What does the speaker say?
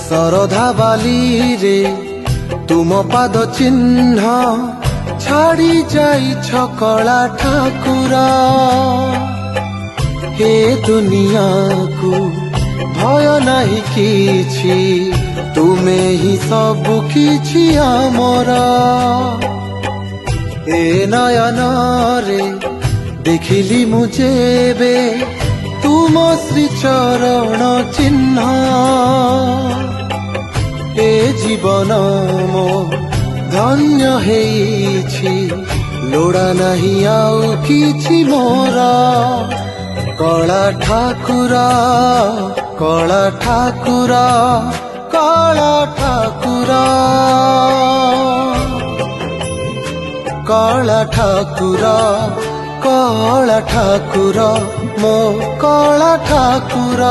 ଶରଧା ବାଲିରେ ତୁମ ପାଦ ଚିହ୍ନ ଛାଡ଼ି ଯାଇଛ କଳା ଠାକୁର। ଏ ଦୁନିଆକୁ ଭୟ ନାହିଁ କିଛି, ତୁମେ ହିଁ ସବୁ କିଛି ଆମର। ଏ ନୟନରେ ଦେଖିଲି ମୁଁ ଯେବେ ତୁମ ଶ୍ରୀଚରଣ ଚିହ୍ନ, ଏ ଜୀବନ ମୋ ଧନ୍ୟ ହେଇଛି, ଲୋଡ଼ା ନାହିଁ ଆଉ କିଛି ମୋର। କଳା ଠାକୁର କଳା ଠାକୁର କଳା ଠାକୁର କଳା ଠାକୁର କଳା ଠାକୁର ମୋ କଳା ଠାକୁର।